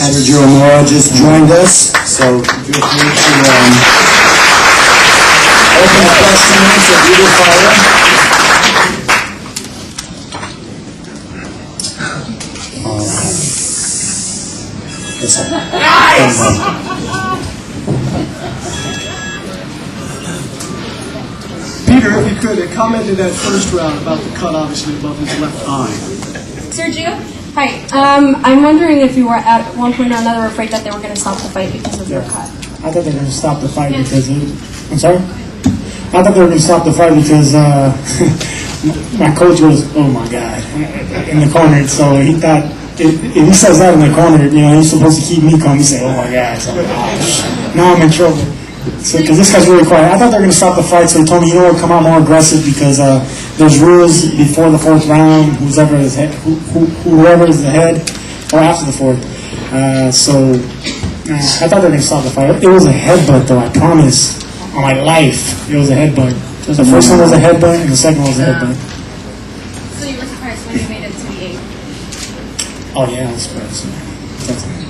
Sergio Mora just joined us, so feel free to open the questions of either fighter. Yes, sir. Peter, if you could, comment in that first round about the cut, obviously, above his left eye. Sergio, hi. I'm wondering if you were at one point or another afraid that they were going to stop the fight because of your cut. I thought they were going to stop the fight because I'm sorry? I thought they were going to stop the fight because my coach was, oh my God, in the corner. So he thought, if he says that in the corner, you know, he's supposed to keep me calm. He said, oh my God. So, now I'm in trouble. So, because this guy's really quiet. I thought they were going to stop the fight, so he told me, you know what, come out more aggressive because there's rules before the fourth round, whoever is the head, or after the fourth. I thought they were going to stop the fight. It was a headbutt, though, I promise. On my life, it was a headbutt. The first one was a headbutt, and the second one was a headbutt. So you were surprised when you made it to the 8th? Oh, yeah, I was surprised. Definitely.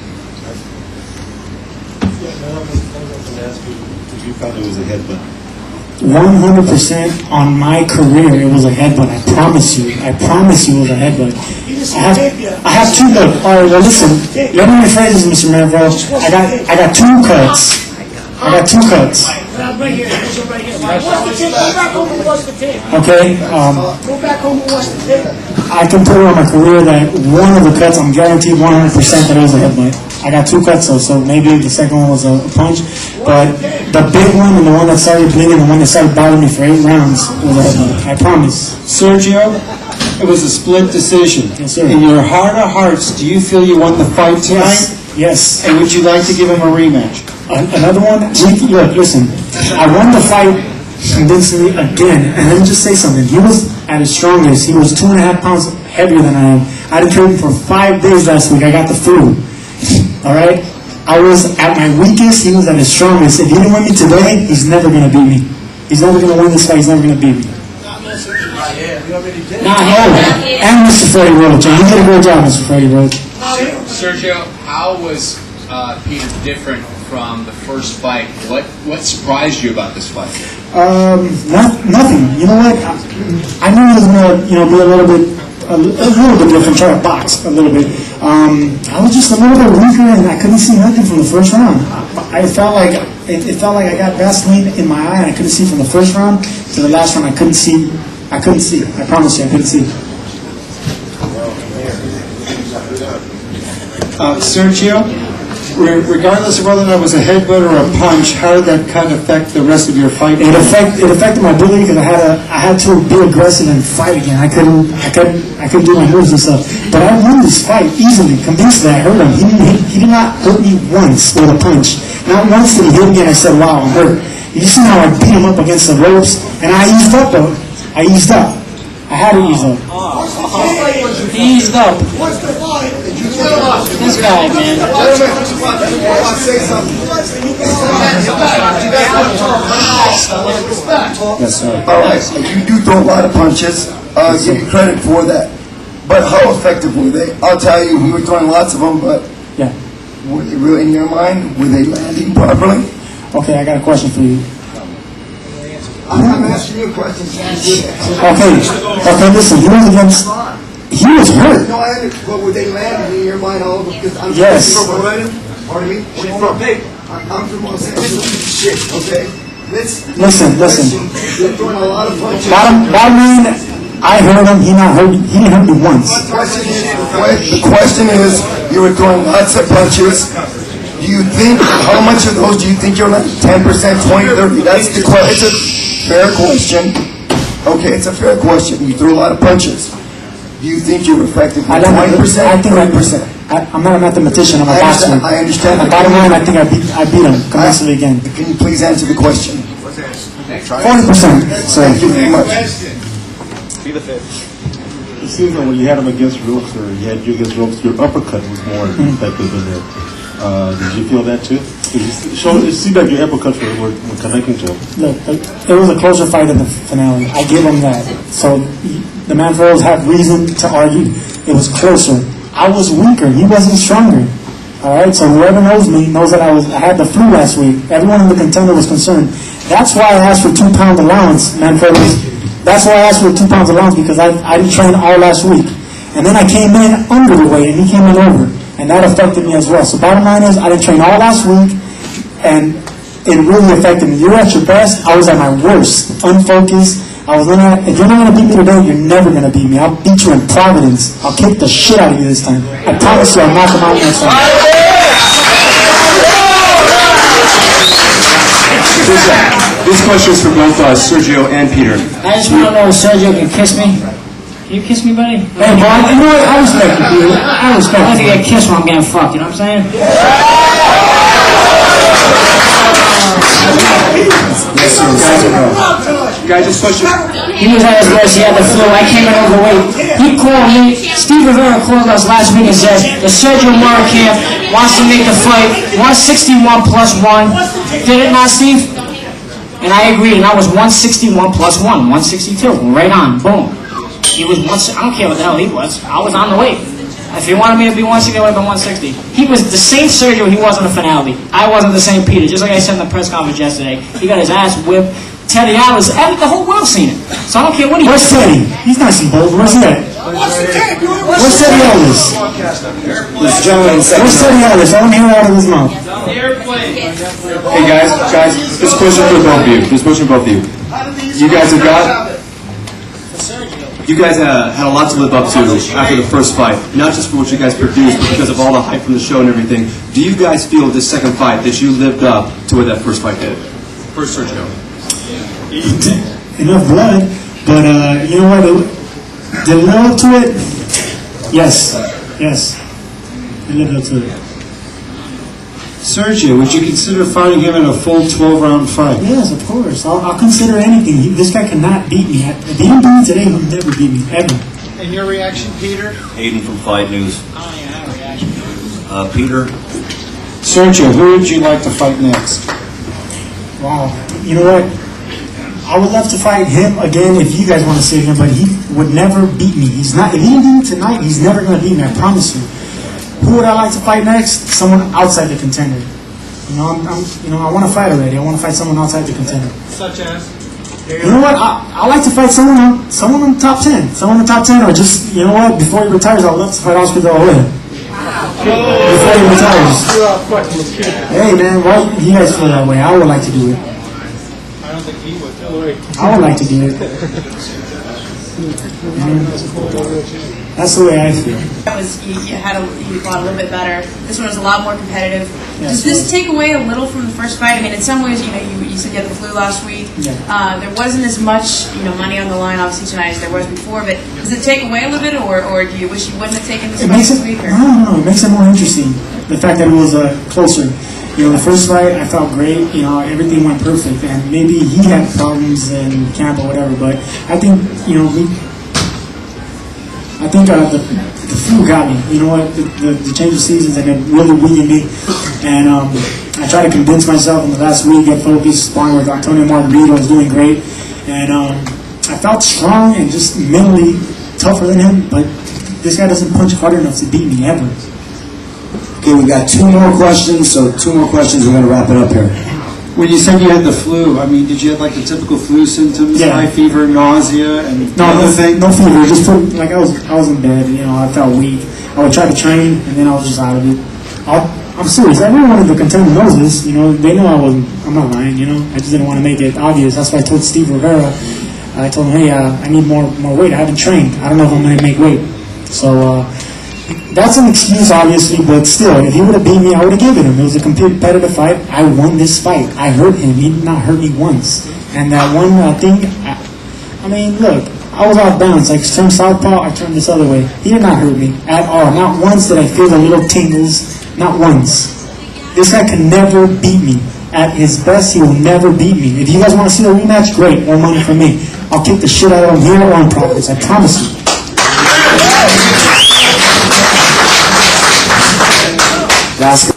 Did you thought it was a headbutt? 100% on my career, it was a headbutt. I promise you. I promise you it was a headbutt. I have two. Look, all right. Well, listen. Let me rephrase this, Mr. Mervo. I got two cuts. Okay. Go back home and watch the tape. I can put it on my career that one of the cuts, I'm guaranteed 100% that it was a headbutt. I got two cuts, so maybe the second one was a punch. But the big one and the one that started bleeding, the one that started bothering me for 8 rounds was a headbutt. I promise. Sergio, it was a split decision. Yes, sir. In your heart of hearts, do you feel you won the fight tonight? Yes. And would you like to give him a rematch? Another one? Look, listen. I won the fight convincingly again. And let me just say something. He was at his strongest. He was 2.5 pounds heavier than I am. I had to train for 5 days last week. I got the flu. All right? I was at my weakest. He was at his strongest. If he didn't win me today, he's never going to beat me. He's never going to win this fight. He's never going to beat me. And Mr. Freddie Roach. And you did a great job, Mr. Freddie Roach. Sergio, how was Peter different from the first fight? What surprised you about this fight? Nothing. You know what? I knew he was going to, be a little bit different, try to box a little bit. I was just a little bit weaker, and I couldn't see nothing from the first round. I felt like it felt like I got Vaseline in my eye, and I couldn't see from the first round to the last round. I couldn't see. I promise you, I couldn't see. Sergio, regardless of whether that was a headbutt or a punch, how did that cut affect the rest of your fight? It affected my ability because I had to be aggressive and fight again. I couldn't do my moves and stuff. But I won this fight easily, convinced that I hurt him. He did not hurt me once with a punch. Not once did he hit me and I said, wow, I'm hurt. You see how I beat him up against the ropes? And I eased up though. I eased up. I had to ease up. He eased up. This guy, man. Yes, sir. All right, you do throw a lot of punches. Give you credit for that. But how effective were they? I'll tell you, we were throwing lots of them, but Yeah. were they really, in your mind, were they landing properly? Okay, I got a question for you. I'm asking you a question. Okay, listen, he was hurt. No, I understand, but were they landing in your mind all of them? Because I'm Yes. Pardon me? I'm from Los Angeles. Shit, okay? Listen. You're throwing a lot of punches. Bottom line, I heard him. He didn't hurt me once. The question is, you were throwing lots of punches. Do you think, how much of those do you think you're like 10%, 20, 30? That's the question. It's a fair question. Okay, it's a fair question. You threw a lot of punches. Do you think you were effective with 20%, I think 30%? I'm not a mathematician. I'm a boxer. I understand. Bottom line, I think I beat him convincingly again. Can you please answer the question? 40%. So Thank you very much. It seems like when you had him against ropes, or he had you against ropes, your uppercut was more effective in there. Did you feel that too? It seemed like your uppercuts were connecting to him. look, it was a closer fight than the finale. I give him that. So the Manfredos have reason to argue. It was closer. I was weaker. He wasn't stronger. All right, so whoever knows me knows that I had the flu last week. Everyone in the contender was concerned. That's why I asked for 2 pound allowance, man, fellas. That's why I asked for 2 pounds allowance, because I didn't train all last week. And then I came in under the weight, and he came in over. And that affected me as well. So bottom line is, I didn't train all last week, and it really affected me. You're at your best. I was at my worst, unfocused. If you're not going to beat me today, you're never going to beat me. I'll beat you in Providence. I'll kick the shit out of you this time. I promise you I'll knock him out next time. This question is for both Sergio and Peter. I just want to know if Sergio can kiss me. Can you kiss me, buddy? Hey, Bob, you know what? I respect you, Peter. I respect I like to you. get kissed when I'm getting fucked, you know what I'm saying? Guys, this question. He was at his worst, he had the flu, I came in overweight. He called me, Steve Rivera called us last week and said, the Sergio Mora camp wants to make the fight 161 plus 1. Did it not, Steve? And I agreed, and I was 161 plus 1, 162, right on, boom. He was I don't care what the hell he was, I was on the weight. If he wanted me to be 160, I would have been 160. He was the same Sergio he was in the finale. I wasn't the same Peter, just like I said in the press conference yesterday. He got his ass whipped. Teddy Atlas, the whole world's seen it. So I don't care what he... Where's Teddy? He's not some bold. Where's he at? Where's Teddy Atlas? This gentleman said. Where's Teddy Atlas? I don't hear it out of his mouth. Hey guys, this question for both of you. This question for both of you. You guys have got. You guys had a lot to live up to after the first fight, not just for what you guys produced, but because of all the hype from the show and everything. Do you guys feel this second fight that you lived up to what that first fight did? First Sergio. Enough blood, but you know what? Did it live up to it? Yes. It lived up to it. Sergio, would you consider fighting him in a full 12-round fight? Yes, of course. I'll consider anything. This guy cannot beat me. If he didn't beat me today, he'll never beat me, ever. And your reaction, Peter? Aiden from Fight News. Peter, Sergio, who would you like to fight next? Wow. You know what? I would love to fight him again if you guys want to see him, but he would never beat me. He's not. If he didn't beat me tonight, he's never going to beat me. I promise you. Who would I like to fight next? Someone outside the contender. I want to fight already. I want to fight someone outside the contender. Such as? You know what? I like to fight someone in the top 10. Someone in the top 10, or just, you know what? Before he retires, I'd love to fight Oscar De La Hoya. Before he retires. Hey man, why you guys feel that way? I would like to do it. I don't think he would. I would like to do it. That's the way I feel. That was you fought a little bit better. This one was a lot more competitive. Yes, Does this take away a little from the first fight? I mean, in some ways, you said you had the flu last week. Yeah. There wasn't as much money on the line, obviously tonight, as there was before. But does it take away a little bit, or do you wish you wouldn't have taken this fight this week? Or? No, it makes it more interesting. The fact that it was closer. The first fight I felt great. Everything went perfect, and maybe he had problems in camp or whatever. But I think the flu got me. You know what? The change of seasons and it really weakened me. And I tried to convince myself in the last week, get focused, sparring with Antonio Margarito. I was doing great, and I felt strong and just mentally tougher than him. But this guy doesn't punch hard enough to beat me ever. Okay, we got 2 more questions, so 2 more questions, we're going to wrap it up here. When you said you had the flu, did you have like the typical flu symptoms? Yeah. High fever, nausea, and No other thing? fever. Just I was in bed. I felt weak. I would try to train, and then I was just out of it. I'm serious. Everyone in the contender knows this. They know I'm not lying. I just didn't want to make it obvious. That's why I told Steve Rivera. I told him, hey, I need more weight. I haven't trained. I don't know if I'm going to make weight. So that's an excuse, obviously, but still, if he would have beat me, I would have given him. It was a competitive fight. I won this fight. I hurt him. He did not hurt me once. And that one thing, look, I was off balance. I turned southpaw, I turned this other way. He did not hurt me at all. Not once did I feel the little tingles. Not once. This guy can never beat me. At his best, he will never beat me. If you guys want to see the rematch, great. More money for me. I'll kick the shit out of him here or on Providence. I promise you. Last